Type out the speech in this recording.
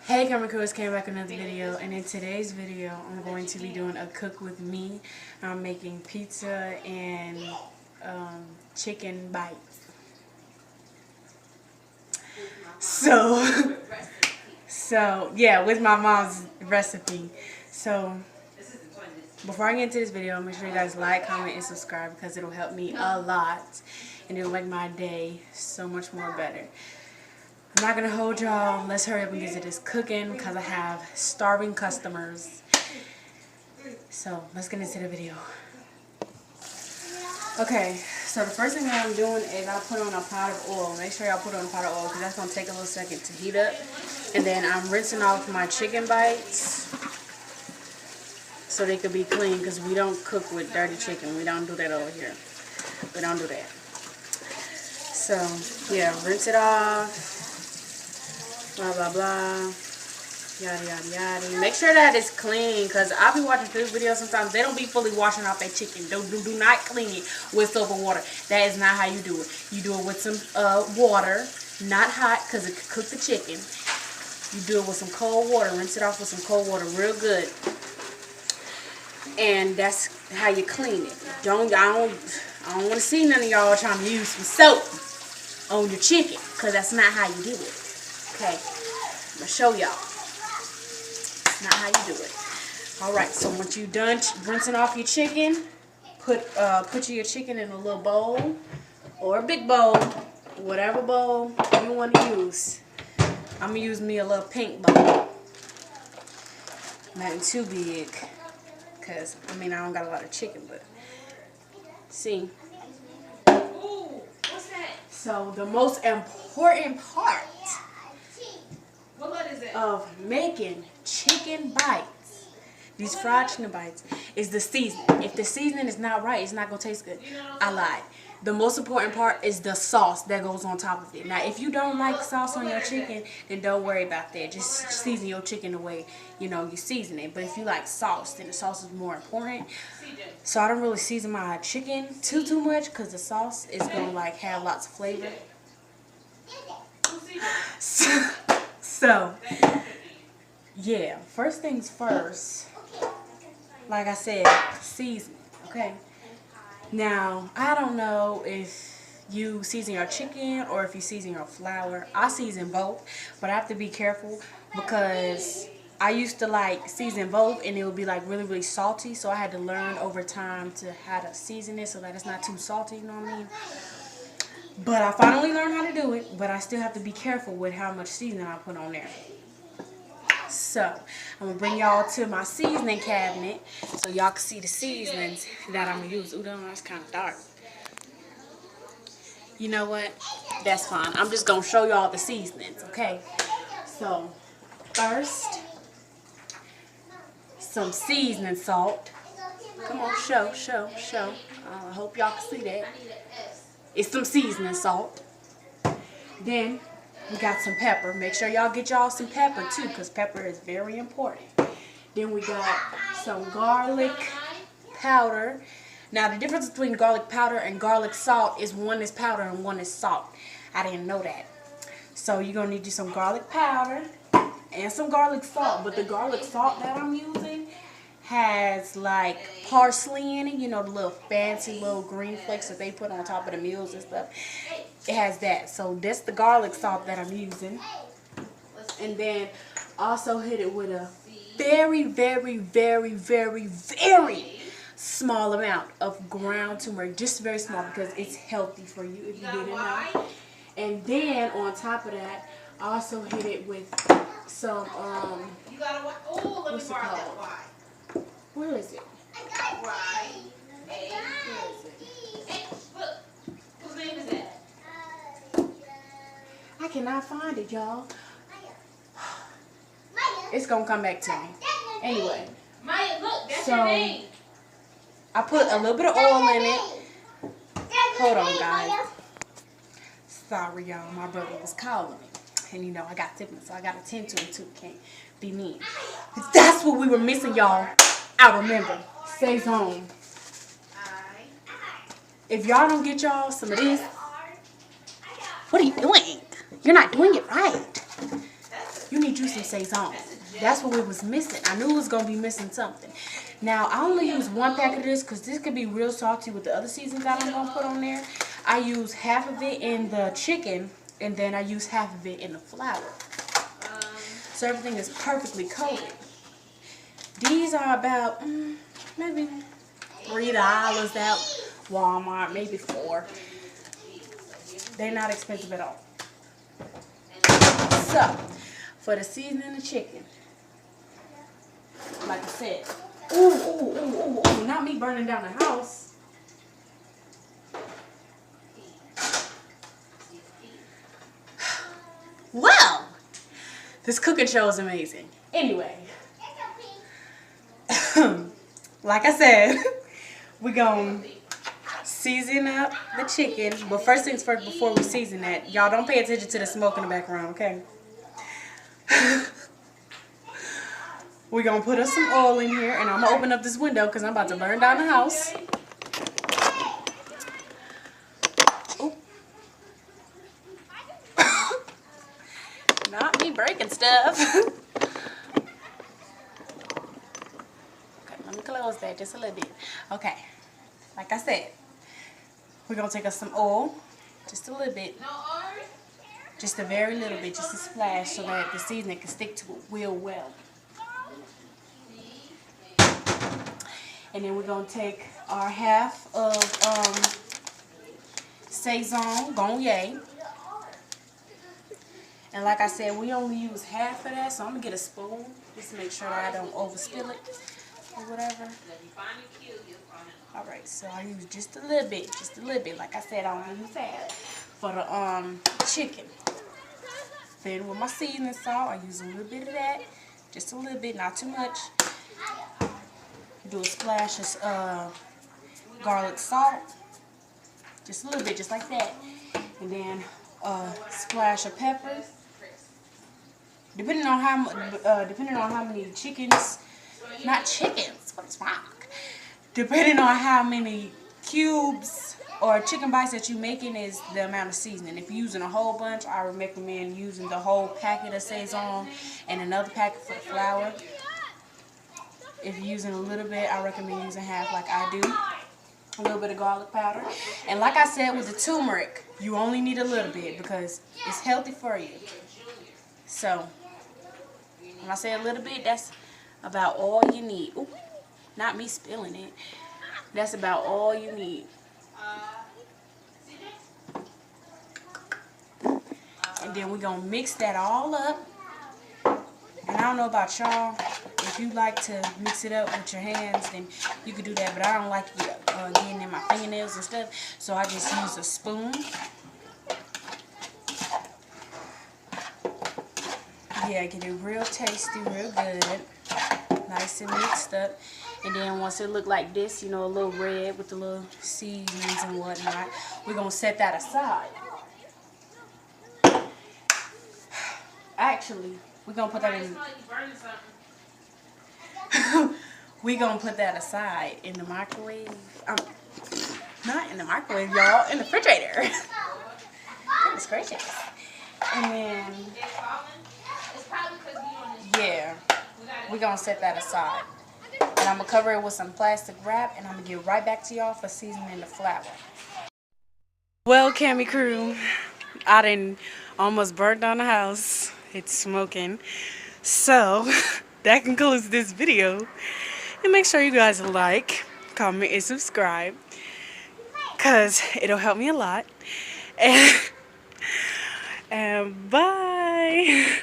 Hey camera crews, came back with another video, and in today's video I'm going to be doing a cook with me. I'm making pizza and chicken bites. So yeah, with my mom's recipe. So before I get into this video, make sure you guys like, comment, and subscribe because it'll help me a lot and it'll make my day so much more better. I'm not going to hold y'all. Let's hurry up and get to this cooking because I have starving customers. So let's get into the video. Okay, so the first thing that I'm doing is I put on a pot of oil. Make sure y'all put on a pot of oil because that's going to take a little second to heat up. And then I'm rinsing off my chicken bites so they could be clean because we don't cook with dirty chicken. We don't do that over here. We don't do that. So yeah, rinse it off. Blah blah blah, yada yada yada. Make sure that it's clean, cause I'll be watching food videos sometimes. They don't be fully washing off their chicken. Do not clean it with soap and water. That is not how you do it. You do it with some water, not hot, cause it could cook the chicken. You do it with some cold water. Rinse it off with some cold water, real good. And that's how you clean it. I don't want to see none of y'all trying to use some soap on your chicken, cause that's not how you do it. Okay, I'm going to show y'all. It's not how you do it. Alright, so once you're done rinsing off your chicken, put your chicken in a little bowl or a big bowl, whatever bowl you want to use. I'm going to use me a little pink bowl. Nothing too big because, I mean, I don't got a lot of chicken, but see. Ooh, what's that? So the most important part of making chicken bites, these fried chicken bites, is the seasoning. If the seasoning is not right, it's not going to taste good. I lied. The most important part is the sauce that goes on top of it. Now, if you don't like sauce on your chicken, then don't worry about that. Just season your chicken the way, you know, you season it. But if you like sauce, then the sauce is more important. So I don't really season my chicken too much because the sauce is going to like have lots of flavor. So, yeah, first things first, like I said, seasoning, okay? Now, I don't know if you season your chicken or if you season your flour. I season both, but I have to be careful because I used to like season both and it would be like really salty, so I had to learn over time to how to season it so that it's not too salty, you know what I mean? But I finally learned how to do it, but I still have to be careful with how much seasoning I put on there. So, I'm going to bring y'all to my seasoning cabinet so y'all can see the seasonings that I'm going to use. Ooh, that's kind of dark. You know what? That's fine. I'm just going to show y'all the seasonings, okay? So, first, some seasoning salt. Come on, show. I hope y'all can see that. It's some seasoning salt. Then we got some pepper. Make sure y'all get y'all some pepper too, because pepper is very important. Then we got some garlic powder. Now the difference between garlic powder and garlic salt is one is powder and one is salt. I didn't know that. So you're going to need you some garlic powder and some garlic salt. But the garlic salt that I'm using has like parsley in it, you know, the little fancy little green flakes that they put on top of the meals and stuff. It has that. So that's the garlic salt that I'm using. And then also hit it with a very small amount of ground turmeric. Just very small because it's healthy for you if you didn't know. And then on top of that, I also hit it with some what's it called? Where is it? Right. Hey. Where is it? Hey, look. Whose name is that? I cannot find it, y'all. It's gonna come back to me. Anyway. Maya, look, that's your name. I put a little bit of oil in it. Hold on, guys. Sorry, y'all. My brother was calling me. And you know, I got tipping, so I gotta attend to him too. Can't be mean. That's what we were missing, y'all. I remember. Stays home. If y'all don't get y'all some of this, what are you doing? You're not doing it right. You need need you some Saison. That's what we was missing. I knew it was going to be missing something. Now, I only use 1 pack of this because this could be real salty with the other seasonings that I'm going to put on there. I use half of it in the chicken, and then I use half of it in the flour. So everything is perfectly coated. These are about maybe $3 at Walmart, maybe $4. They're not expensive at all. So, for the seasoning of chicken, like I said, ooh, not me burning down the house. Well, this cooking show is amazing. Anyway, like I said, we're going to season up the chicken. But first things first, before we season that, y'all don't pay attention to the smoke in the background, okay? We're going to put us some oil in here, and I'm going to open up this window because I'm about to burn down the house. Ooh. Not me breaking stuff. Okay, let me close that just a little bit. Okay, like I said, we're going to take us some oil, just a little bit. Just a very little bit, just a splash, so that the seasoning can stick to it real well. And then we're going to take our half of Saison Garnier. And like I said, we only use half of that, so I'm going to get a spoon just to make sure that I don't overspill it or whatever. Alright, so I use just a little bit. Like I said, I only use half for the chicken. Then with my seasoning salt, I use a little bit of that. Just a little bit, not too much. Do a splash of garlic salt. Just a little bit, just like that. And then a splash of pepper. Depending on how many chickens, not chickens, what's wrong? Depending on how many cubes or chicken bites that you're making is the amount of seasoning. If you're using a whole bunch, I would recommend using the whole packet of Saison and another packet for the flour. If you're using a little bit, I recommend using half like I do. A little bit of garlic powder. And like I said with the turmeric, you only need a little bit because it's healthy for you. So, when I say a little bit, that's about all you need. Ooh, not me spilling it. That's about all you need. And then we're going to mix that all up. And I don't know about y'all. If you like to mix it up with your hands, then you could do that. But I don't like it getting in my fingernails and stuff. So I just use a spoon. Yeah, get it real tasty, real good. Nice and mixed up. And then once it look like this, you know, a little red with the little seasonings and whatnot, we're going to set that aside. Actually, we're going to put that in... we're going to put that aside in the microwave. Not in the microwave, y'all. In the refrigerator. Goodness gracious. And then... yeah, we're going to set that aside. And I'm going to cover it with some plastic wrap, and I'm going to get right back to y'all for seasoning the flour. Well, Cami crew, I done almost burnt down the house. It's smoking. So, that concludes this video. And make sure you guys like, comment, and subscribe, because it'll help me a lot. And bye.